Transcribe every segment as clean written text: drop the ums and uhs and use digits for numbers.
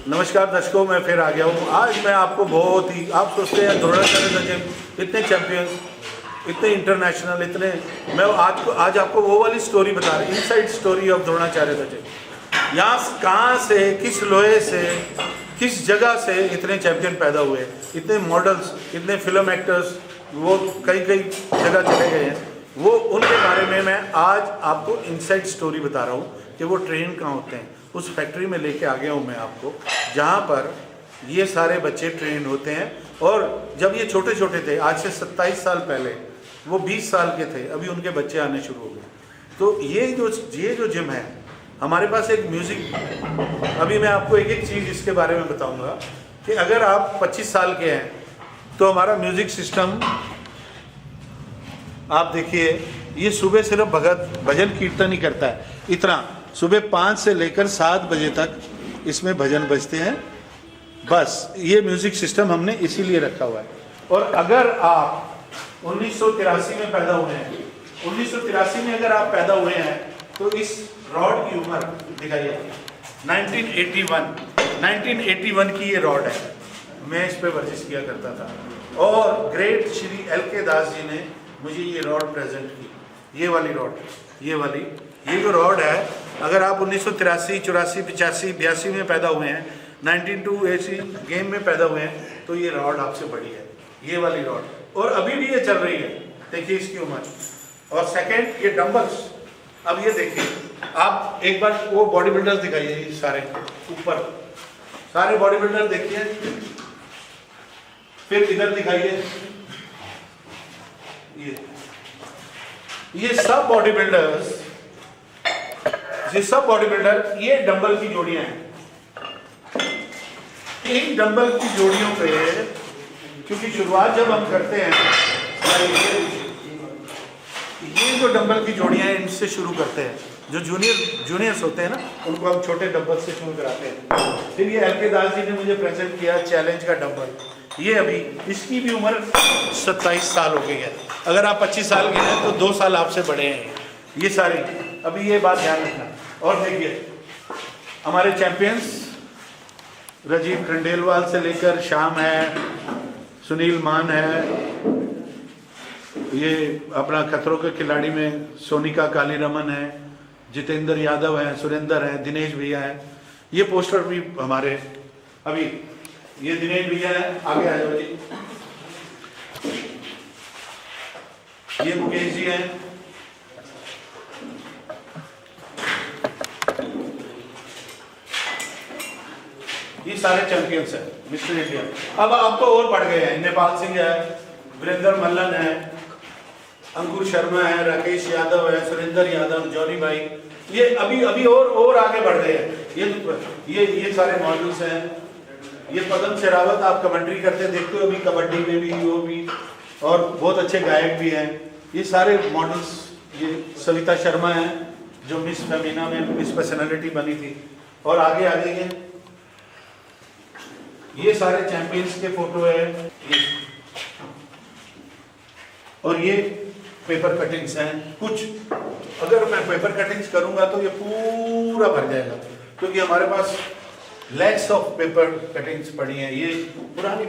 नमस्कार दर्शकों, मैं फिर आ गया हूँ। आज मैं आपको बहुत ही, आप सोचते हैं द्रोणाचार्य द जिम इतने चैंपियंस, इतने इंटरनेशनल, इतने, मैं आज आपको वो वाली स्टोरी बता रही, inside story of Dronacharya the gym. यहाँ कहाँ से, किस लोहे से, किस जगह से इतने चैंपियन पैदा हुए, इतने मॉडल्स, इतने फिल्म एक्टर्स, वो कई जगह चले गए हैं, वो उनके बारे में मैं आज आपको इनसाइड स्टोरी बता रहा हूँ कि वो ट्रेन कहाँ होते हैं। उस फैक्ट्री में लेके आ गया हूँ मैं आपको, जहाँ पर ये सारे बच्चे ट्रेन होते हैं। और जब ये छोटे छोटे थे, आज से 27 साल पहले, वो 20 साल के थे, अभी उनके बच्चे आने शुरू हो गए। तो ये जो जिम है, हमारे पास एक म्यूज़िक, अभी मैं आपको एक एक चीज़ इसके बारे में बताऊँगा कि अगर आप 25 साल के हैं तो हमारा म्यूज़िक सिस्टम आप देखिए, ये सुबह सिर्फ भजन कीर्तन ही करता है। इतना सुबह 5 से लेकर 7 बजे तक इसमें भजन बजते हैं, बस। ये म्यूजिक सिस्टम हमने इसीलिए रखा हुआ है। और अगर आप 1983 में पैदा हुए हैं, 1983 में अगर आप पैदा हुए हैं, तो इस रॉड की उम्र दिखाइए 1981 की ये रॉड है। मैं इस पे वर्जिश किया करता था और ग्रेट श्री LK दास जी ने मुझे ये रॉड प्रेजेंट की। ये वाली रॉड, ये जो रॉड है, अगर आप 1983, 84, 85, 82 में पैदा हुए हैं, 92 गेम में पैदा हुए हैं, तो ये रॉड आपसे बड़ी है, ये वाली रॉड। और अभी भी ये चल रही है, देखिए इसकी उम्र। और सेकंड, ये डंबल्स, अब ये देखिए, आप एक बार वो बॉडी बिल्डर्स दिखाइए, सारे ऊपर सारे बॉडी बिल्डर देखिए, फिर इधर दिखाइए, ये सब बॉडी बिल्डर्स, ये डंबल की जोड़ियां हैं। इन डंबल की जोड़ियों पे, क्योंकि शुरुआत जब हम करते हैं, ये जो डंबल की जोड़ियां हैं, इनसे शुरू करते हैं। जो जूनियर्स होते हैं ना, उनको हम छोटे डंबल से शुरू कराते हैं। फिर ये LK दास जी ने मुझे प्रेजेंट किया चैलेंज का डंबल। ये अभी, इसकी भी उम्र 27 साल हो गई है। अगर आप 25 साल के हैं तो 2 साल आपसे बड़े हैं ये सारे। अभी ये बात ध्यान रखना। और देखिए, हमारे चैंपियंस राजीव खंडेलवाल से लेकर श्याम है, सुनील मान है, ये अपना खतरों के खिलाड़ी में सोनिका कालीरमन है, जितेंद्र यादव है, सुरेंद्र है, दिनेश भैया है। ये पोस्टर भी हमारे, अभी ये दिनेश भैया है, आगे आ जाओ जी। ये मुकेश जी हैं, ये सारे चैंपियंस हैं मिस्टर इंडिया। अब तो और बढ़ गए हैं, नेपाल सिंह है, वीरेंद्र मल्लन है, अंकुर शर्मा है, राकेश यादव है, सुरेंद्र यादव, जॉनी भाई, ये अभी और आगे बढ़ गए हैं। ये सारे मॉडल्स हैं। ये पदम शेरावत, आप कमेंट्री करते देखते हो, अभी कबड्डी में भी, वो भी, और बहुत अच्छे गायक भी हैं। ये सारे मॉडल्स, ये सविता शर्मा है जो मिस फेमिना में मिस पर्सनालिटी बनी थी। और आगे आ जाइए, ये सारे चैंपियंस के फोटो है। और ये पेपर कटिंग्स हैं कुछ। अगर मैं पेपर कटिंग्स करूंगा तो ये पूरा भर जाएगा, क्योंकि हमारे पास लैक्स ऑफ पेपर कटिंग्स पड़ी हैं। ये पुरानी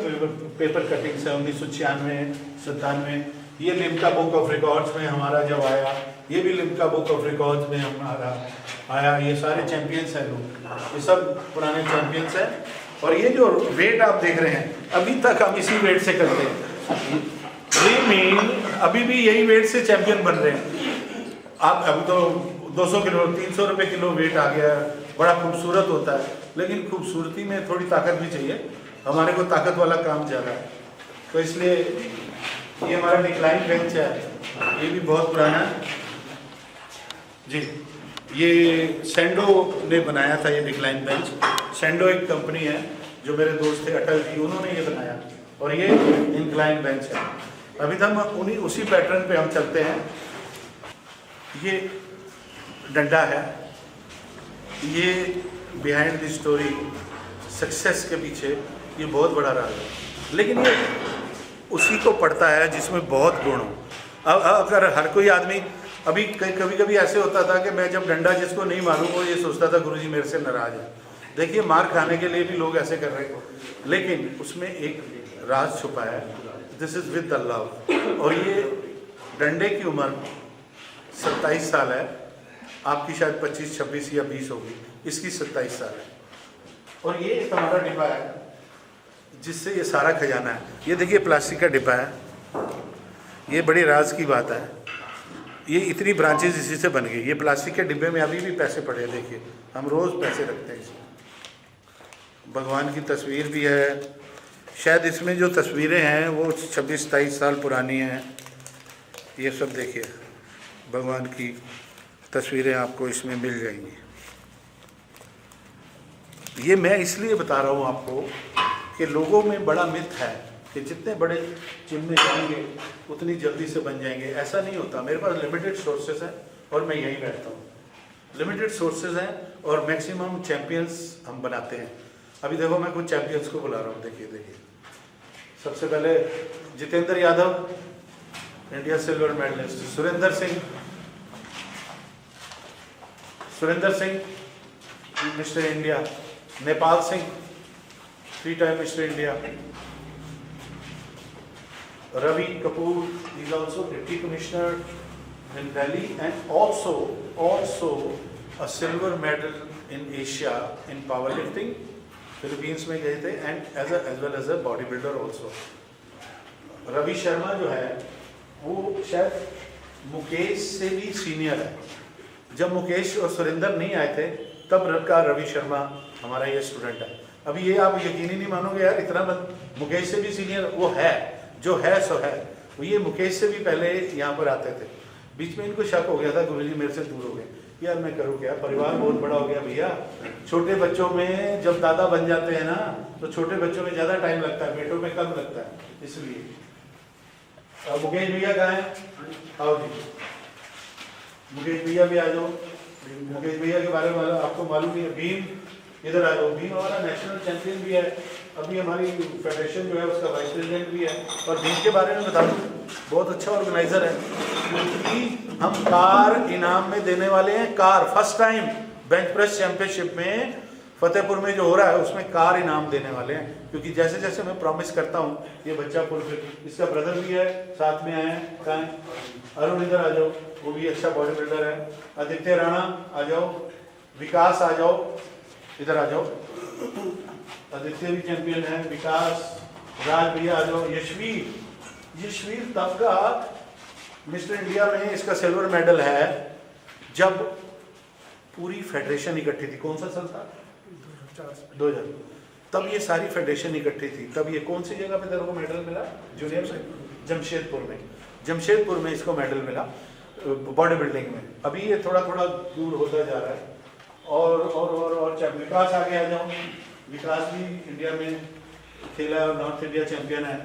पेपर कटिंग्स है 1996 97। ये लिम्का बुक ऑफ रिकॉर्ड्स में हमारा जब आया, ये भी लिम्का बुक ऑफ रिकॉर्ड्स में हमारा आया। ये सारे चैंपियंस हैं लोग, ये सब पुराने चैंपियंस हैं। और ये जो वेट आप देख रहे हैं, अभी तक हम इसी वेट से करते हैं। अभी भी यही वेट से चैंपियन बन रहे हैं। आप अभी तो 200 किलो 300 रुपये किलो वेट आ गया है, बड़ा खूबसूरत होता है, लेकिन खूबसूरती में थोड़ी ताकत भी चाहिए। हमारे को ताकत वाला काम ज़्यादा है, तो इसलिए ये हमारा डिक्लाइन बेंच है, ये भी बहुत पुराना है जी। ये सेंडो ने बनाया था ये डिक्लाइन बेंच। सेंडो एक कंपनी है जो मेरे दोस्त थे अटल जी, उन्होंने ये बनाया, और ये इंक्लाइन बेंच है। अभी तक हम उसी पैटर्न पे हम चलते हैं। ये डंडा है, ये बिहाइंड द स्टोरी सक्सेस के पीछे ये बहुत बड़ा राज है, लेकिन ये उसी को पढ़ता है जिसमें बहुत गुण हो। अब अगर हर कोई आदमी, अभी कभी कभी ऐसे होता था कि मैं जब डंडा जिसको नहीं मारूं वो ये सोचता था गुरुजी मेरे से नाराज है। देखिए, मार खाने के लिए भी लोग ऐसे कर रहे हैं, लेकिन उसमें एक राज छुपा है, this is with the love. और ये डंडे की उम्र 27 साल है, आपकी शायद 25 26 या 20 होगी, इसकी 27 साल है। और ये हमारा डिब्बा है जिससे ये सारा खजाना है। ये देखिए प्लास्टिक का डिब्बा है, ये बड़ी राज की बात है। ये इतनी ब्रांचेज इसी से बन गई। ये प्लास्टिक के डिब्बे में अभी भी पैसे पड़े हैं, देखिए हम रोज़ पैसे रखते हैं इसमें। भगवान की तस्वीर भी है, शायद इसमें जो तस्वीरें हैं वो 26-27 साल पुरानी हैं। ये सब देखिए, भगवान की तस्वीरें आपको इसमें मिल जाएंगी। ये मैं इसलिए बता रहा हूँ आपको कि लोगों में बड़ा मिथ है कि जितने बड़े जिम में जाएंगे उतनी जल्दी से बन जाएंगे। ऐसा नहीं होता। मेरे पास लिमिटेड सोर्सेज हैं और मैं यहीं बैठता हूँ। लिमिटेड सोर्सेज हैं और मैक्सिमम चैम्पियंस हम बनाते हैं। अभी देखो, मैं कुछ चैम्पियंस को बुला रहा हूँ। देखिए, सबसे पहले Jitendra Yadav, India silver medallist. Surendra Singh mister India. Nepal Singh 3 time mister India. Ravi Kapoor is also Deputy Commissioner in Delhi and also a silver medal in Asia in powerlifting, Philippines में गए थे, and as well as a bodybuilder also. Ravi Sharma जो है वो शायद मुकेश से भी senior है। जब मुकेश और सुरेंद्र नहीं आए थे तब का रवि शर्मा हमारा ये स्टूडेंट है। अभी ये आप यकीन ही नहीं मानोगे यार, इतना मुकेश से भी सीनियर वो है, जो है सो है। वो ये मुकेश से भी पहले यहाँ पर आते थे। बीच में इनको शक हो गया था गुरुजी मेरे से दूर हो गए। यार मैं करूँ क्या, परिवार बहुत बड़ा हो गया भैया। छोटे बच्चों में जब दादा बन जाते हैं ना तो छोटे बच्चों में ज़्यादा टाइम लगता है, बेटों में कम लगता है, इसलिए। अब मुकेश भैया कहाँ हैं? आओ जी, मुकेश भैया भी आ जाओ। मुकेश भैया के बारे में आपको मालूम नहीं है। भीम, इधर आ जाओ। भीम हमारा नेशनल चैंपियन भी है, अभी हमारी फेडरेशन जो है उसका वाइस प्रेसिडेंट भी है। और भीम के बारे में बता दूं, बहुत अच्छा ऑर्गेनाइजर है, क्योंकि हम कार इनाम में देने वाले हैं। Car first time bench press championship में फतेहपुर में जो हो रहा है उसमें कार इनाम देने वाले हैं। क्योंकि जैसे जैसे मैं प्रॉमिस करता हूँ ये बच्चा फुलफिल। इसका ब्रदर भी है, साथ में आए हैं। कहाँ है? अरुण, इधर आ जाओ, वो भी अच्छा बॉडी बिल्डर है। आदित्य राणा आ जाओ। विकास आ जाओ, इधर आ जाओ। आदित्य भी चैंपियन है। विकास, राज भैया आ जाओ। यशवीर तब का मिस्टर इंडिया में इसका सिल्वर मेडल है जब पूरी फेडरेशन इकट्ठी थी। कौन सा साल था? 2000। तब ये सारी फेडरेशन इकट्ठी थी। तब ये कौन सी जगह पे तेरे को मेडल मिला? जूनियर से जमशेदपुर में इसको मेडल मिला बॉडी बिल्डिंग में। अभी ये थोड़ा थोड़ा दूर होता जा रहा है। और विकास आगे आ जाओ। विकास भी इंडिया में खेला, नॉर्थ इंडिया चैंपियन है।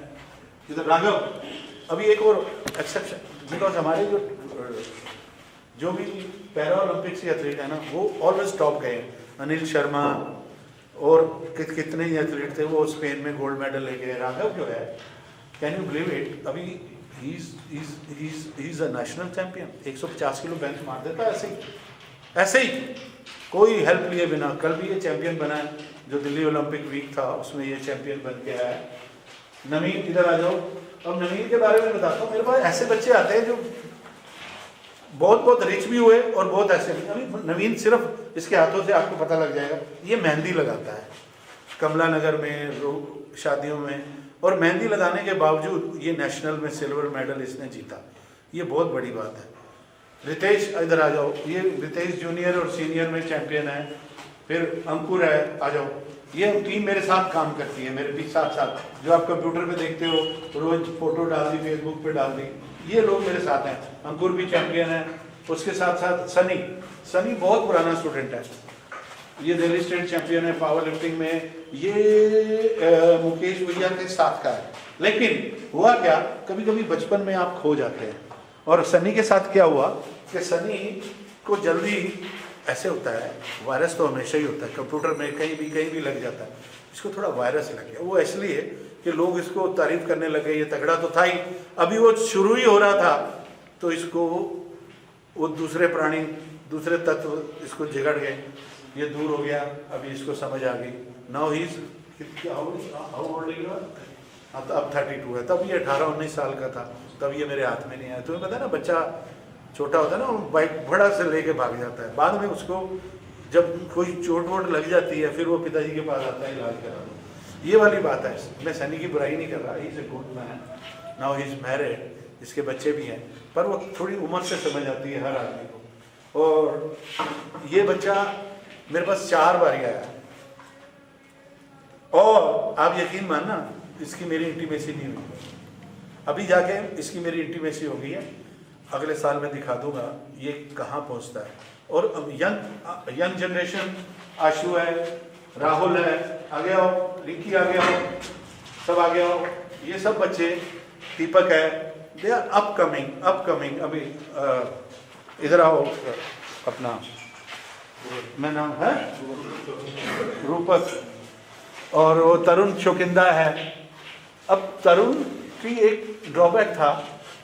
इधर राघव। अभी एक और एक्सेप्शन, बिकॉज हमारे जो भी पैरा ओलंपिक्स के एथलीट है ना वो ऑलवेज टॉप गए। अनिल शर्मा और कितने ही एथलीट थे वो स्पेन में गोल्ड मेडल ले गए। राघव जो है, कैन यू बिलीव इट, अभी he is a national champion. 150 kilo bench मार देता है ऐसे ही कोई हेल्प लिए बिना। कल भी ये चैंपियन बना है। जो दिल्ली ओलंपिक वीक था उसमें ये चैंपियन बन के आया है। नवीन इधर आ जाओ। अब नवीन के बारे में बताता हूँ। मेरे पास ऐसे बच्चे आते हैं जो बहुत रिच भी हुए और बहुत ऐसे भी। अभी नवीन सिर्फ इसके हाथों से आपको पता लग जाएगा, ये मेहंदी लगाता है कमला नगर में शादियों में, और मेहंदी लगाने के बावजूद ये नेशनल में सिल्वर मेडल इसने जीता। ये बहुत बड़ी बात है। रितेश इधर आ जाओ। ये रितेश जूनियर और सीनियर में चैंपियन है। फिर अंकुर है, आ जाओ। ये टीम मेरे साथ काम करती है, मेरे भी साथ साथ। जो आप कंप्यूटर पे देखते हो, रोज फोटो डाल दी, फेसबुक पे डाल दी, ये लोग मेरे साथ हैं। अंकुर भी चैंपियन है। उसके साथ साथ सनी बहुत पुराना स्टूडेंट है, ये दिल्ली स्टेट चैंपियन है पावर लिफ्टिंग में। ये मुकेश भैया के साथ का है। लेकिन हुआ क्या, कभी कभी बचपन में आप खो जाते हैं। और सनी के साथ क्या हुआ कि सनी को जल्दी ऐसे होता है, वायरस तो हमेशा ही होता है, कंप्यूटर में कहीं भी लग जाता है। इसको थोड़ा वायरस लग गया। वो इसलिए कि लोग इसको तारीफ करने लगे, ये तगड़ा तो था ही, अभी वो शुरू ही हो रहा था, तो इसको वो दूसरे प्राणी, दूसरे तत्व इसको जिगड़ गए, ये दूर हो गया। अभी इसको समझ आ गई। नाउ ही अब 32 है, तब ये 18-19 साल का था, तब ये मेरे हाथ में नहीं आया। तुम्हें पता है ना, बच्चा छोटा होता है ना, बाइक बड़ा से लेके भाग जाता है। बाद में उसको जब कोई चोट वोट लग जाती है, फिर वो पिताजी के पास आता है, इलाज करा दो। ये वाली बात है। मैं सनी की बुराई नहीं कर रहा, he is a good man, now he is married, इसके बच्चे भी हैं, पर वो थोड़ी उम्र से समझ आती है हर आदमी को। और ये बच्चा मेरे पास 4 बार आया, और आप यकीन मानना इसकी मेरी इंटीमेसी नहीं हुई। अभी जाके इसकी मेरी इंटीमेसी हो गई है। अगले साल मैं दिखा दूंगा ये कहाँ पहुँचता है। और अब यंग जनरेशन, आशु है, राहुल है, आगे आओ, रिकी आगे आओ, सब आगे आओ। ये सब बच्चे, दीपक है, दे आर अपकमिंग। अभी इधर आओ, अपना मैं नाम है रूपक, और वो तरुण चौकिंदा है। अब तरुण की एक ड्रॉबैक था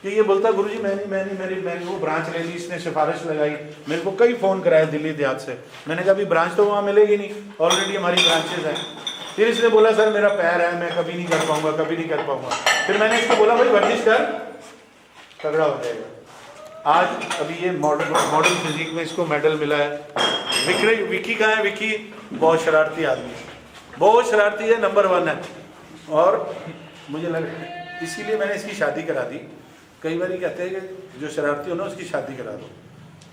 कि ये बोलता, गुरुजी मैंने वो ब्रांच ले ली, इसने सिफारिश लगाई, मेरे को कई फ़ोन कराए दिल्ली देहात से। मैंने कहा अभी ब्रांच तो वहाँ मिलेगी नहीं, ऑलरेडी हमारी ब्रांचेज हैं। फिर इसने बोला सर मेरा पैर है, मैं कभी नहीं कर पाऊँगा। फिर मैंने इसको बोला भाई वर्जिश कर, तगड़ा हो जाएगा। आज अभी ये मॉडल फिजिक में इसको मेडल मिला है। विकी कहाँ है? विकी बहुत शरारती आदमी है, बहुत शरारती है, नंबर 1 है। और मुझे लगा इसीलिए मैंने इसकी शादी करा दी। कई बार कहते हैं कि जो शरारती हो ना उसकी शादी करा दो।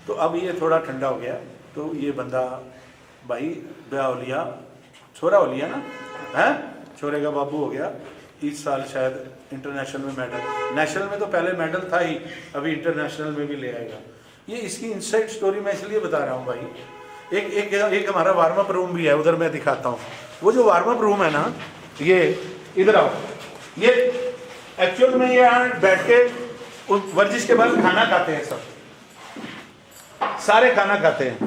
तो अब ये थोड़ा ठंडा हो गया, तो ये बंदा भाई ब्याह हो लिया, छोरा हो लिया ना, है छोरे का बाबू हो गया। इस साल शायद इंटरनेशनल में मेडल, नेशनल में तो पहले मेडल था ही, अभी इंटरनेशनल में भी ले आएगा। ये इसकी इनसाइड स्टोरी मैं इसलिए बता रहा हूँ भाई। एक हमारा वार्म अप रूम भी है, उधर मैं दिखाता हूँ। वो जो वार्म अप रूम है ना, ये इधर आओ, ये एक्चुअल में ये यहाँ बैठ के वर्जिश के बाद खाना खाते हैं, सब सारे खाना खाते हैं,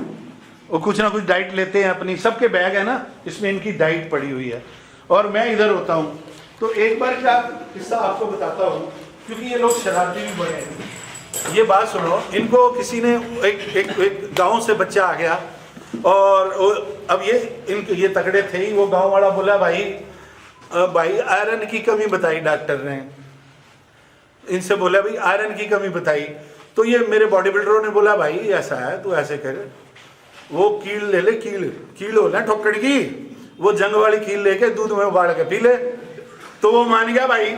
वो कुछ ना कुछ डाइट लेते हैं अपनी, सबके बैग है ना, इसमें इनकी डाइट पड़ी हुई है। और मैं इधर होता हूँ। तो एक बार का किस्सा आपको बताता हूँ, क्योंकि ये लोग शरारती भी बड़े हैं। ये बात सुनो, इनको किसी ने एक गांव से बच्चा आ गया, और अब ये तगड़े थे ही। वो गांव वाला बोला भाई आयरन की कमी बताई डॉक्टर ने, इनसे बोला भाई आयरन की कमी बताई। तो ये मेरे बॉडी बिल्डरों ने बोला भाई ऐसा है, तू ऐसे कर, वो कील ले ले, कील हो ना ठोकड़ की, वो जंग वाली कील लेके दूध में उबाल के पी ले। तो वो मान गया भाई,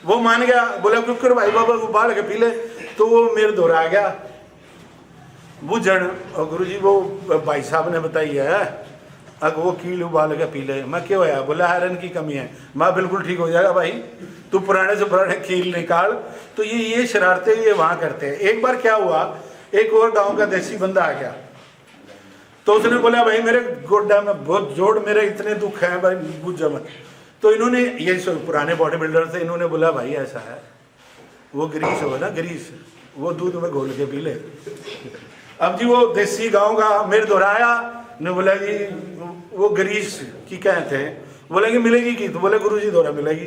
वो मान गया, बोला क्यों भाई बाबा उबाल के पी ले। तो वो मेरे दोहरा आ गया बुझड़, और गुरुजी वो भाई साहब ने बताई है, अब वो कील उबाल के पी ले। मैं क्यों आया? बोला आयरन की कमी है। मैं बिल्कुल ठीक हो जाएगा भाई, तू पुराने से पुराने कील निकाल। तो ये शरारतें ये वहाँ करते हैं। एक बार क्या हुआ, एक और गांव का देसी बंदा आ गया, तो उसने बोला भाई मेरे गोड्डा में बहुत जोड़, मेरे इतने दुख हैं भाई, बुझ जा मत। तो इन्होंने, ये पुराने बॉडी बिल्डर थे, इन्होंने बोला भाई ऐसा है, वो ग्रीस हो ना, ग्रीस, वो दूध में घोल के पी ले। अब जी वो देसी गांव का मेरे दोहराया ने बोला जी वो ग्रीस की कहते हैं, बोला कि मिलेगी की? तो बोले गुरुजी दोहरा मिलेगी।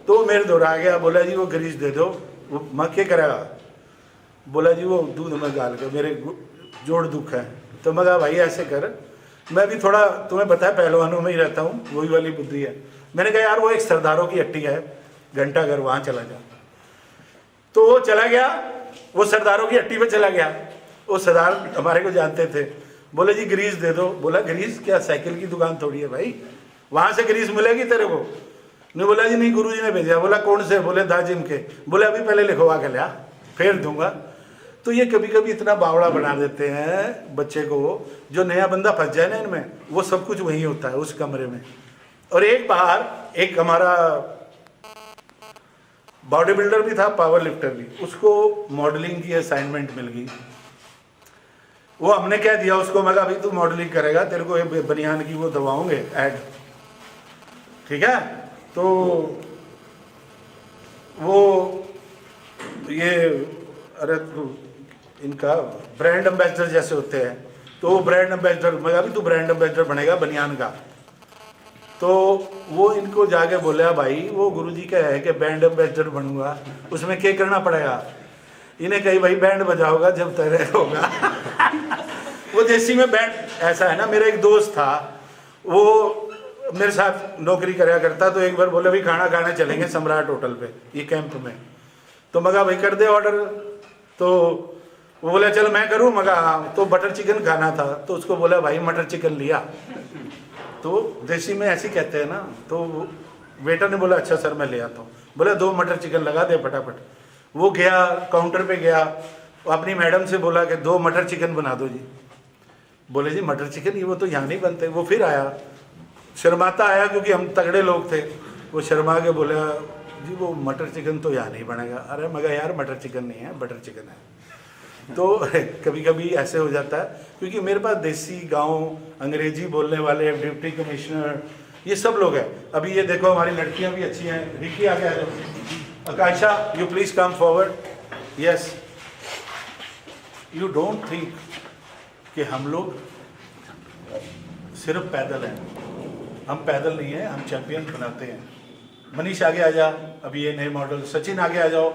तो मेरे दोहरा गया, बोला जी वो ग्रीस दे दो। वो मैं क्या करेगा? बोला जी वो दूध में गाल के, मेरे जोड़ दुख है। तो मैं कहा भाई ऐसे कर, मैं भी थोड़ा तुम्हें पता है पहलवानों में ही रहता हूँ, वही वाली बुद्धि है। मैंने कहा यार वो एक सरदारों की हट्टी है घंटाघर, वहाँ चला जा। तो वो चला गया, वो सरदारों की हट्टी पे चला गया। वो सरदार हमारे को जानते थे, बोले जी ग्रीस दे दो। बोला ग्रीस क्या, साइकिल की दुकान थोड़ी है भाई, वहाँ से ग्रीस मिलेगी तेरे को? नहीं। बोला जी नहीं, गुरुजी ने भेजा। बोला कौन से? बोले दाजिम के। बोले अभी पहले लिखवा के लिया, फिर दूंगा। तो ये कभी कभी इतना बावड़ा बना देते हैं बच्चे को, जो नया बंदा फंस जाए ना इनमें, वो सब कुछ वहीं होता है उस कमरे में। और एक बार एक हमारा बॉडी बिल्डर भी था, पावर लिफ्टर भी, उसको मॉडलिंग की असाइनमेंट मिल गई। वो हमने क्या दिया उसको, मैं कहा अभी तू मॉडलिंग करेगा, तेरे को ये बनियान की वो दबाओगे ऐड, ठीक है? तो वो ये अरे इनका ब्रांड एम्बेसडर जैसे होते हैं, तो वो ब्रांड एम्बेसडर, मैं कहा अभी तू ब्रांड एम्बेसडर बनेगा बनियान का। तो वो इनको जाके बोला भाई वो गुरुजी का है कि ब्रांड एम्बेसडर बनूंगा, उसमें क्या करना पड़ेगा? इन्हें कही भाई बैंड बजाओगा जब तय होगा। वो देसी में बैंड ऐसा है ना, मेरा एक दोस्त था वो मेरे साथ नौकरी कराया करता, तो एक बार बोले भाई खाना खाने चलेंगे सम्राट होटल पे, ये कैंप में। तो मगा भाई कर दे ऑर्डर। तो वो बोला चल मैं करूँ, मगा तो बटर चिकन खाना था, तो उसको बोला भाई मटर चिकन लिया। तो देसी में ऐसे कहते हैं ना। तो वेटर ने बोला अच्छा सर मैं ले आता हूँ। बोला 2 मटर चिकन लगा दे फटाफट। वो गया काउंटर पे गया, वो अपनी मैडम से बोला कि 2 मटर चिकन बना दो जी। बोले जी मटर चिकन ये वो तो यहाँ नहीं बनते। वो फिर आया, शर्माता आया क्योंकि हम तगड़े लोग थे। वो शर्मा के बोला जी वो मटर चिकन तो यहाँ नहीं बनेगा। अरे मगर यार मटर चिकन नहीं है, बटर चिकन है। तो कभी कभी ऐसे हो जाता है, क्योंकि मेरे पास देसी गांव अंग्रेजी बोलने वाले डिप्टी कमिश्नर ये सब लोग हैं। अभी ये देखो हमारी लड़कियां भी अच्छी हैं। रिकी आगे आ जाओ। Akasha you please come forward. Yes, you don't think कि हम लोग सिर्फ पैदल हैं। हम पैदल नहीं हैं, हम चैंपियन बनाते हैं। मनीष आगे आ जा। अभी ये नए मॉडल, सचिन आगे आ जाओ,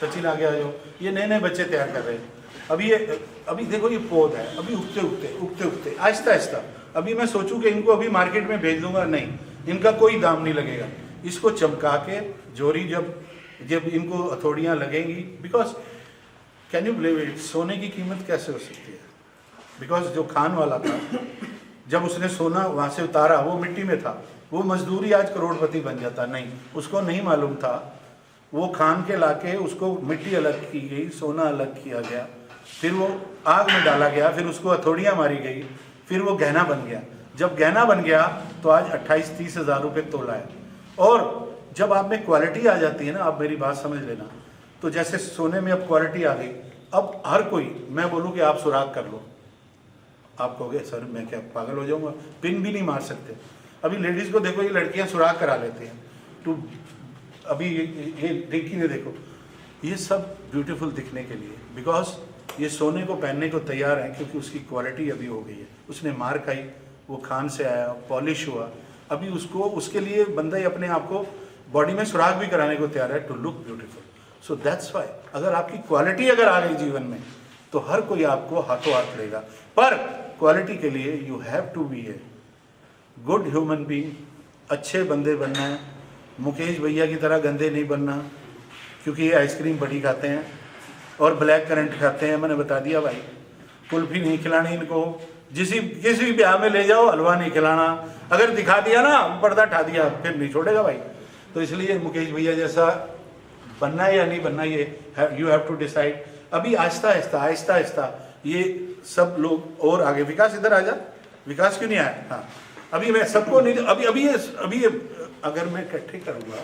सचिन आगे आ जाओ। ये नए नए बच्चे तैयार कर रहे हैं। अभी देखो ये पौध है, अभी उगते उगते आहिस्ता आहिस्ता। अभी मैं सोचूं कि इनको अभी मार्केट में भेज दूंगा, नहीं, इनका कोई दाम नहीं लगेगा। इसको चमका के जोरी जब इनको हथौड़ियाँ लगेंगी, because can you believe it, सोने की कीमत कैसे हो सकती है? बिकॉज जो खान वाला था, जब उसने सोना वहाँ से उतारा, वो मिट्टी में था, वो मजदूरी आज करोड़पति बन जाता। नहीं, उसको नहीं मालूम था। वो खान के लाके उसको मिट्टी अलग की गई, सोना अलग किया गया, फिर वो आग में डाला गया, फिर उसको हथौड़ियाँ मारी गई, फिर वो गहना बन गया। जब गहना बन गया तो आज 28-30 हज़ार रुपये तोला है। और जब आप में क्वालिटी आ जाती है ना, आप मेरी बात समझ लेना, तो जैसे सोने में अब क्वालिटी आ गई, अब हर कोई, मैं बोलूँ कि आप सुराख कर लो, आप कहोगे सर मैं क्या पागल हो जाऊँगा, पिन भी नहीं मार सकते। अभी लेडीज़ को देखो, ये लड़कियाँ सुराख करा लेती हैं। तो अभी ये रिकी ने देखो, ये सब ब्यूटीफुल दिखने के लिए, बिकॉज ये सोने को पहनने को तैयार है, क्योंकि उसकी क्वालिटी अभी हो गई है। उसने मार्क आई, वो खान से आया, पॉलिश हुआ, अभी उसको उसके लिए बंदा ही अपने आप को बॉडी में सुराख भी कराने को तैयार है to look beautiful. So that's why, अगर आपकी क्वालिटी अगर आ गई जीवन में, तो हर कोई आपको हाथों हाथ लेगा। पर क्वालिटी के लिए you have to be a good human being. अच्छे बंदे बनना है, मुकेश भैया की तरह गंदे नहीं बनना, क्योंकि ये आइसक्रीम बड़ी खाते हैं और ब्लैक करंट खाते हैं। मैंने बता दिया भाई, कुल्फी नहीं खिलानी इनको, किसी भी ब्याह में ले जाओ हलवा नहीं खिलाना। अगर दिखा दिया ना, पर्दा हटा दिया, फिर नहीं छोड़ेगा भाई। तो इसलिए मुकेश भैया जैसा बनना है या नहीं बनना, ये यू हैव टू डिसाइड। अभी आहिस्ता आहिस्ता ये सब लोग और आगे। विकास इधर आ जा। विकास क्यों नहीं आया? हाँ, अभी मैं सबको नहीं, अभी अगर मैं इकट्ठे करूँगा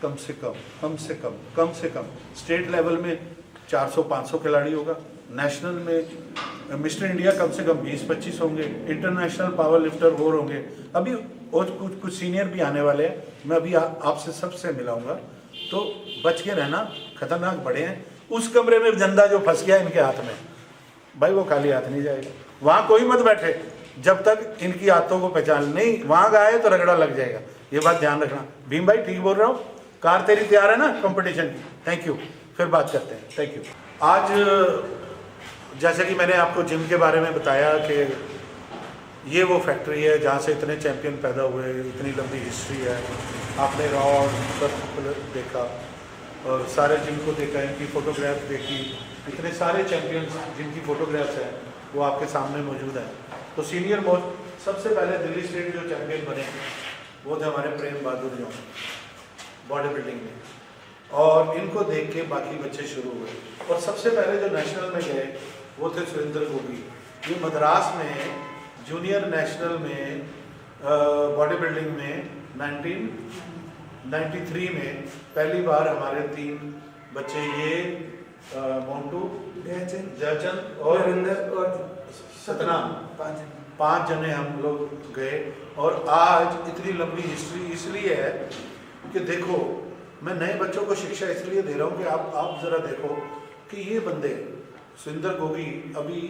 कम से कम स्टेट लेवल में 400-500 खिलाड़ी होगा, नेशनल में मिस्टर इंडिया कम से कम 20-25 होंगे, इंटरनेशनल पावर लिफ्टर और होंगे। अभी और कुछ सीनियर भी आने वाले हैं। मैं अभी आपसे सबसे मिलाऊंगा, तो बच के रहना, खतरनाक बड़े हैं। उस कमरे में जंदा जो फंस गया इनके हाथ में, भाई वो खाली हाथ नहीं जाएगा। वहाँ कोई मत बैठे जब तक इनकी आदतों को पहचान नहीं, वहाँ गए तो रगड़ा लग जाएगा, ये बात ध्यान रखना। भीम भाई ठीक बोल रहा हूँ? कार तेरी तैयार है ना कंपटीशन की? थैंक यू, फिर बात करते हैं। Thank you. आज जैसे कि मैंने आपको जिम के बारे में बताया कि ये वो फैक्ट्री है जहाँ से इतने चैंपियन पैदा हुए, इतनी लंबी हिस्ट्री है। आपने रॉड सब देखा और सारे जिनको देखा, इनकी फ़ोटोग्राफ देखी, इतने सारे चैंपियंस जिनकी फ़ोटोग्राफ्स हैं वो आपके सामने मौजूद हैं। तो सीनियर मोस्ट सबसे पहले दिल्ली स्टेट जो चैंपियन बने वो थे हमारे प्रेम बहादुर जो बॉडी बिल्डिंग में, और इनको देख के बाकी बच्चे शुरू हुए। और सबसे पहले जो नेशनल में गए वो थे सुरेंद्र गोगी। ये मद्रास में जूनियर नेशनल में बॉडी बिल्डिंग में 1993 में पहली बार हमारे 3 बच्चे, ये मोन्टू, जयचंद और सतनाम, 5 जने हम लोग गए। और आज इतनी लंबी हिस्ट्री इसलिए है कि देखो, मैं नए बच्चों को शिक्षा इसलिए दे रहा हूँ कि आप ज़रा देखो कि ये बंदे सुरेंद्र गोगी अभी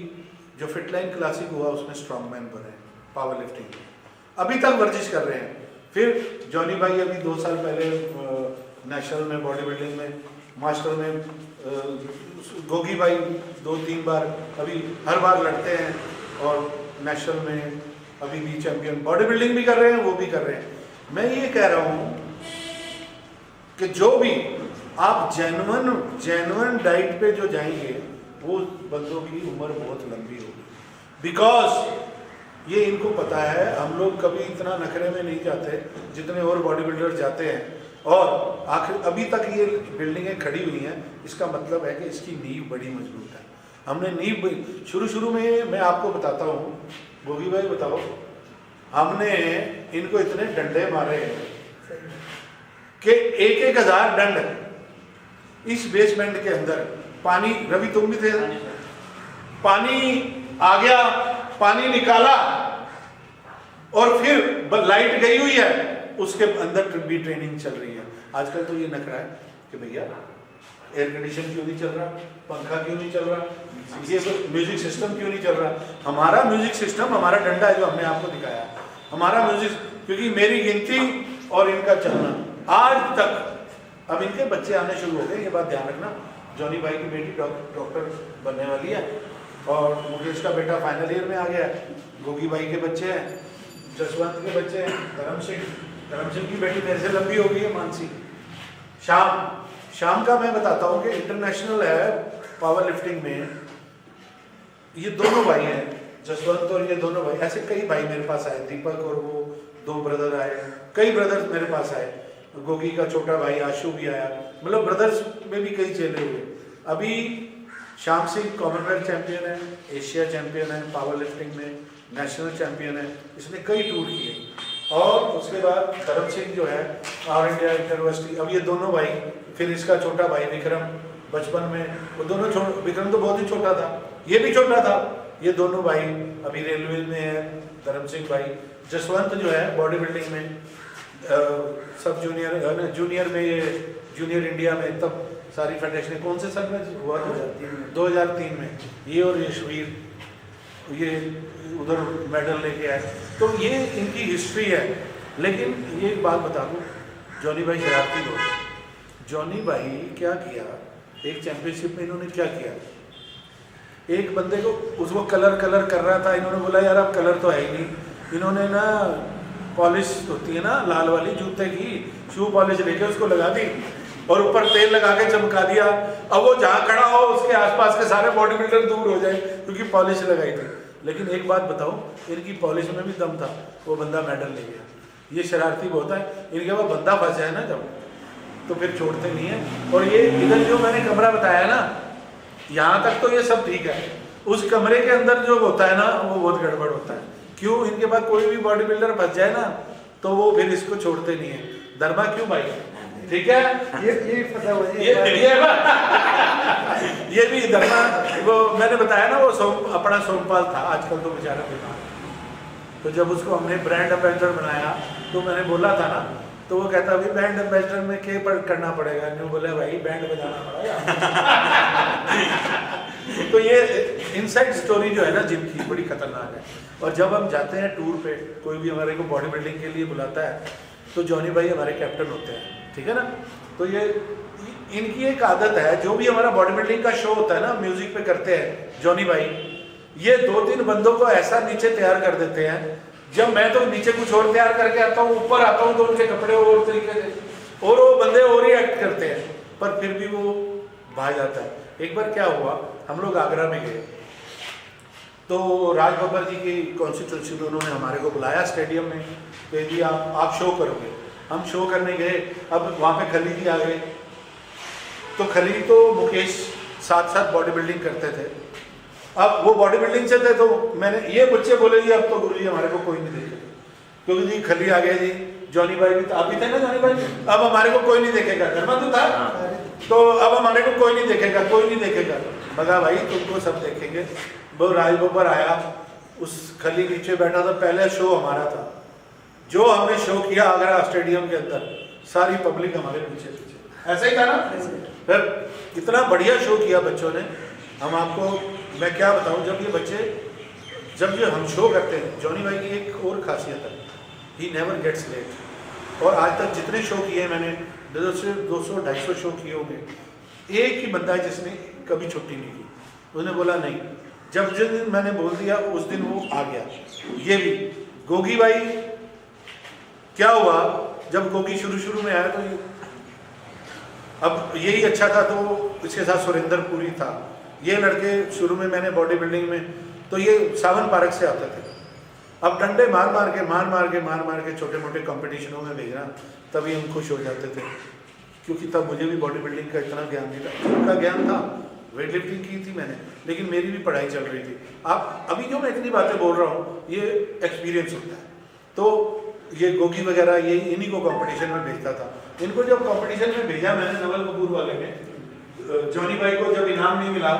जो फिटलाइन क्लासिक हुआ उसमें स्ट्रॉन्गमैन बने, पावर लिफ्टिंग अभी तक वर्जिश कर रहे हैं। फिर जॉनी भाई अभी 2 साल पहले नेशनल में बॉडी बिल्डिंग में मास्टर में, गोगी भाई 2-3 बार अभी हर बार लड़ते हैं और नेशनल में अभी भी चैंपियन बॉडी बिल्डिंग भी कर रहे हैं, वो भी कर रहे हैं। मैं ये कह रहा हूँ कि जो भी आप जेन्युइन डाइट पे जो जाएंगे वो बंदों की उम्र बहुत लंबी होगी, बिकॉज ये इनको पता है। हम लोग कभी इतना नखरे में नहीं जाते जितने और बॉडी बिल्डर जाते हैं, और आखिर अभी तक ये बिल्डिंगें खड़ी हुई हैं, इसका मतलब है कि इसकी नींव बड़ी मजबूत है। हमने नींव शुरू में, मैं आपको बताता हूँ, गोगी भाई बताओ, हमने इनको इतने डंडे मारे कि 1,000 डंड इस बेसमेंट के अंदर। पानी, रवि तुम भी थे, पानी आ गया, पानी निकाला और फिर लाइट गई हुई है, उसके अंदर भी ट्रेनिंग चल रही है। आजकल तो ये नखरा है कि भैया एयर कंडीशन क्यों नहीं चल रहा, पंखा क्यों नहीं चल रहा, ये म्यूजिक सिस्टम क्यों नहीं चल रहा। हमारा म्यूजिक सिस्टम, हमारा डंडा है जो हमने आपको दिखाया, हमारा म्यूजिक, क्योंकि मेरी गिनती और इनका चलना आज तक, अब इनके बच्चे आने शुरू हो गए, ये बात ध्यान रखना। जॉनी भाई की बेटी डॉक्टर बनने वाली है और मुकेश का बेटा फाइनल ईयर में आ गया है। गोगी भाई के बच्चे हैं, जसवंत के बच्चे हैं, धर्म सिंह की बेटी मेरे से लंबी हो गई है, मानसी। शाम का मैं बताता हूँ कि इंटरनेशनल है पावर लिफ्टिंग में। ये दोनों भाई हैं, जसवंत और ये दोनों भाई, ऐसे कई भाई मेरे पास आए, दीपक और वो 2 ब्रदर आए, कई ब्रदर्स मेरे पास आए, गोगी का छोटा भाई आशु भी आया, मतलब ब्रदर्स में भी कई चेले हुए। अभी श्याम सिंह कॉमनवेल्थ चैंपियन है, एशिया चैंपियन है, पावर लिफ्टिंग में नेशनल चैंपियन है, इसने कई टूर किए। और उसके बाद धर्म सिंह जो है ऑल इंडिया यूनिवर्सिटी। अब ये दोनों भाई, फिर इसका छोटा भाई विक्रम, बचपन में वो दोनों, विक्रम तो बहुत ही छोटा था, ये भी छोटा था, ये दोनों भाई अभी रेलवे में है। धर्म सिंह भाई, जसवंत जो है बॉडी बिल्डिंग में सब जूनियर में, ये जूनियर इंडिया में, तब सारी फेडरेशन कौन से साल में हुआ था, 2003 में, ये और यशवीर ये उधर मेडल लेके आए। तो ये इनकी हिस्ट्री है। लेकिन ये एक बात बता दूँ, जॉनी भाई शरारती लोग। जॉनी भाई क्या किया, एक चैंपियनशिप में इन्होंने क्या किया, एक बंदे को उसको कलर कर रहा था, इन्होंने बोला यार अब कलर तो है ही नहीं, इन्होंने ना पॉलिश होती है ना लाल वाली जूते की, शू पॉलिश लेके उसको लगा दी और ऊपर तेल लगा के चमका दिया। अब वो जहाँ खड़ा हो उसके आसपास के सारे बॉडी बिल्डर दूर हो जाए क्योंकि पॉलिश लगाई थी। लेकिन एक बात बताऊं, इनकी पॉलिश में भी दम था, वो बंदा मेडल ले गया। ये शरारती बहुत है, इनके पास बंदा फंस जाए ना जब, तो फिर छोड़ते नहीं है। और ये इधर जो मैंने कमरा बताया ना, यहाँ तक तो ये सब ठीक है, उस कमरे के अंदर जो होता है ना वो बहुत गड़बड़ होता है। क्यों, इनके पास कोई भी बॉडी बिल्डर फंस जाए ना तो वो फिर इसको छोड़ते नहीं है। धर्मा क्यों भाई, ठीक है, ये पता हुआ ये भी धर्मा, वो मैंने बताया ना, वो अपना सोमपाल था, आजकल तो बेचारा बीमार। तो जब उसको हमने ब्रांड एम्बेसडर बनाया तो मैंने बोला था ना, तो वो कहता अभी बैंड एम्बेसडर में क्या करना पड़ेगा, नहीं बोले भाई बैंड बजाना पड़ेगा। तो ये इनसाइड स्टोरी जो है ना जिम की, बड़ी खतरनाक है। और जब हम जाते हैं टूर पे, कोई भी हमारे को बॉडी बिल्डिंग के लिए बुलाता है तो जॉनी भाई हमारे कैप्टन होते हैं, ठीक है ना। तो ये इनकी एक आदत है, जो भी हमारा बॉडी बिल्डिंग का शो होता है ना, म्यूजिक पे करते हैं जॉनी भाई, ये 2-3 बंदों को ऐसा नीचे तैयार कर देते हैं, जब मैं तो नीचे कुछ और तैयार करके आता हूँ, ऊपर आता हूँ तो उनके कपड़े और तरीके से और वो बंदे और ही एक्ट करते हैं, पर फिर भी वो भाग जाता है। एक बार क्या हुआ, हम लोग आगरा में गए तो राज बब्बर जी की कॉन्स्टिट्यूंसी में उन्होंने हमारे को बुलाया स्टेडियम में कि जी आप शो करोगे। हम शो करने गए, अब वहाँ पे खली जी आ गए, तो खली तो मुकेश साथ साथ बॉडी बिल्डिंग करते थे। अब वो बॉडी बिल्डिंग से थे तो मैंने ये बच्चे बोले जी अब तो गुरु जी हमारे को कोई नहीं देखेगा, क्योंकि जी खली आ गए जी, जॉनी भाई भी आप भी थे ना जॉनी भाई, अब हमारे को कोई नहीं देखेगा, धर्मा तो था, तो अब हमारे को कोई नहीं देखेगा, कोई नहीं देखेगा। मगा भाई तुमको सब देखेंगे। वो राज बब्बर आया, उस खली नीचे बैठा था, पहले शो हमारा था, जो हमने शो किया आगरा स्टेडियम के अंदर, सारी पब्लिक हमारे पीछे पीछे, ऐसा ही था ना। फिर इतना बढ़िया शो किया बच्चों ने, हम आपको मैं क्या बताऊं, जब ये बच्चे जब ये हम शो करते हैं, जॉनी भाई की एक और खासियत है, ही नेवर गेट्स लेट। और आज तक जितने शो किए हैं मैंने 200-250 शो किए होंगे, एक ही बंदा है जिसने कभी छुट्टी नहीं की। उसने बोला नहीं, जब जिस दिन मैंने बोल दिया उस दिन वो आ गया। ये भी गोगी भाई, क्या हुआ जब गोगी शुरू में आया तो अब यही अच्छा था, तो इसके साथ सुरेंद्र पुरी था। ये लड़के शुरू में मैंने बॉडी बिल्डिंग में, तो ये सावन पार्क से आते थे। अब डंडे मार के छोटे मोटे कंपटीशनों में भेजना, तभी हम खुश हो जाते थे, क्योंकि तब मुझे भी बॉडी बिल्डिंग का इतना ज्ञान नहीं था। उनका ज्ञान था, वेट लिफ्टिंग की थी मैंने, लेकिन मेरी भी पढ़ाई चल रही थी। आप अभी जो मैं इतनी बातें बोल रहा हूँ, ये एक्सपीरियंस होता है। तो ये गोगी वगैरह ये इन्हीं को कंपटीशन में भेजता था। इनको जब कंपटीशन में भेजा मैंने, नवल कपूर वाले में, जॉनी भाई को जब इनाम नहीं मिला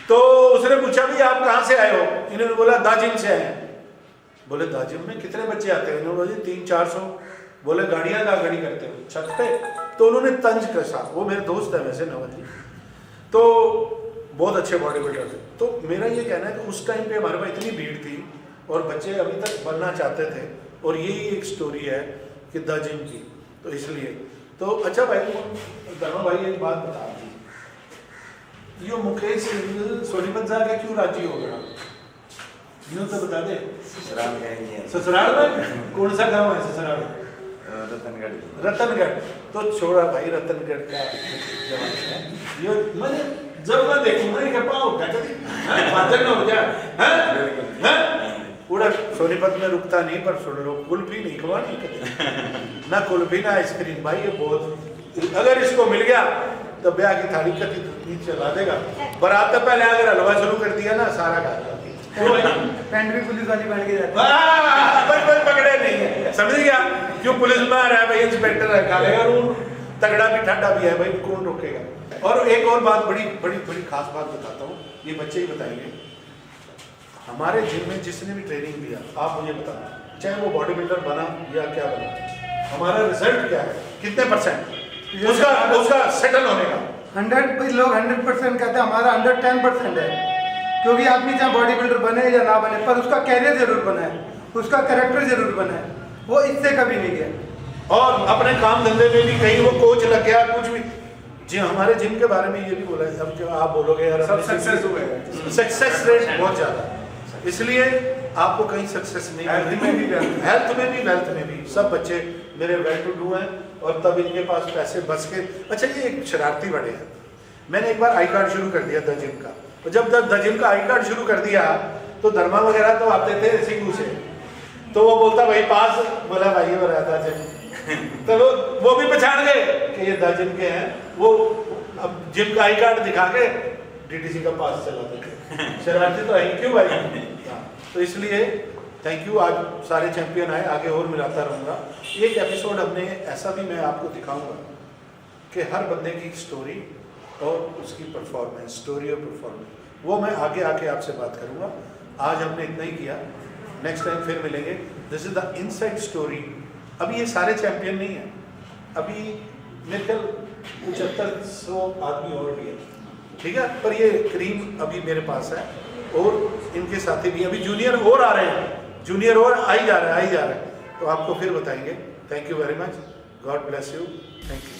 तो उसने पूछा भी आप कहाँ से आए हो? इन्होंने बोला दाजिम से आए हैं। बोले दाजिम में कितने बच्चे आते हैं? इन्होंने बोले 300-400। बोले गाड़ियाँ का गाड़ी करते हो छत पे? तो उन्होंने तंज कसा, वो मेरे दोस्त है वैसे नवल जी, तो बहुत अच्छे बॉडी बिल्डर थे। तो मेरा ये कहना है कि उस टाइम पे हमारे पास इतनी भीड़ थी और बच्चे अभी तक बनना चाहते थे, और यही एक स्टोरी है कि द जिम की। तो इसलिए तो अच्छा भाई, धर्मा भाई एक बात बता दी, ये मुकेश सोनीपत जाके क्यों राजी हो गया? यूँ तो बता दे। ससुराल में कौन सा गांव है ससुराल? रतनगढ़। तो छोड़ा भाई रतनगढ़ का जवान है ये, मैंने जब मैं देखूंगा ये पाओ बादल हो गया पूरा सोनीपत में रुकता नहीं, पर सुन लो कुल्फी नहीं खवानी कभी ना कुल्फी ना आइसक्रीम। भाई ये बहुत, अगर इसको मिल गया तो ब्याह की थाली कभी चला देगा। बारात तो पहले अगर हलवा शुरू कर दिया ना, सारा खा जाती है। पैंट भी पुलिस वाली पहन के जाती है, पकड़े नहीं है, समझ गया? क्यों पुलिस में आ रहा है भाई, इंस्पेक्टर है, खा लेगा रूम, तगड़ा भी ठंडा भी है भाई, कौन रोकेगा? और एक और बात, बड़ी बड़ी बड़ी खास बात बताता हूँ, ये बच्चे ही बताएंगे। हमारे जिम में जिसने भी ट्रेनिंग दिया, आप मुझे बताना, चाहे वो बॉडी बिल्डर बना या क्या बना, हमारा रिजल्ट क्या है, कितने परसेंट उसका सेटल होने का? 100 लोग 100% कहते हैं, हमारा 110% है। क्योंकि आदमी चाहे बॉडी बिल्डर बने या ना बने, पर उसका कैरियर जरूर बना है, उसका कैरेक्टर जरूर बना है, वो इससे कभी नहीं गया। और अपने काम धंधे में भी कहीं वो कोच लग गया, कुछ भी। जी हमारे जिम के बारे में ये भी बोला है, अब जो आप बोलोगे यार सब सक्सेस हुए, सक्सेस रेट बहुत ज़्यादा है, इसलिए आपको कहीं सक्सेस नहीं मिलती। हेल्थ में भी वेल्थ में भी सब बच्चे मेरे वेल टू डू हैं, और तब इनके पास पैसे बच के। अच्छा ये एक शरारती बड़े हैं, मैंने एक बार आई कार्ड शुरू कर दिया द जिम का, और जब द जिम का आई कार्ड शुरू कर दिया तो धर्मा वगैरह तो आते थे सिंगू से, तो वो बोलता भाई पास, बोला भाई हो रहा था जिम, तो वो भी पहचान गए कि ये द जिम के हैं। वो अब जिम का आई कार्ड दिखा के डीटीसी का पास चलाते थे, शरारती तो है क्यों भाई? तो इसलिए थैंक यू, आज सारे चैंपियन आए, आगे और मिलाता रहूँगा। एक एपिसोड हमने ऐसा भी मैं आपको दिखाऊंगा कि हर बंदे की स्टोरी और उसकी परफॉर्मेंस, स्टोरी और परफॉर्मेंस, वो मैं आगे आके आपसे बात करूँगा। आज हमने इतना ही किया, नेक्स्ट टाइम फिर मिलेंगे। This is the inside story. अभी ये सारे चैंपियन नहीं हैं, अभी मेरे ख्याल 7500 आदमी और भी है, ठीक है, पर ये क्रीम अभी मेरे पास है, और इनके साथी भी अभी जूनियर और आ रहे हैं, जूनियर और आ ही जा रहा है, तो आपको फिर बताएंगे। Thank you very much, God bless you, thank you.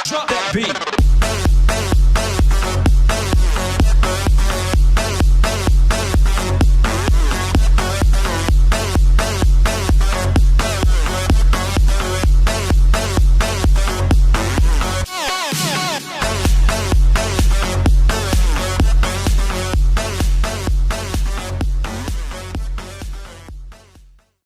Drop that beat.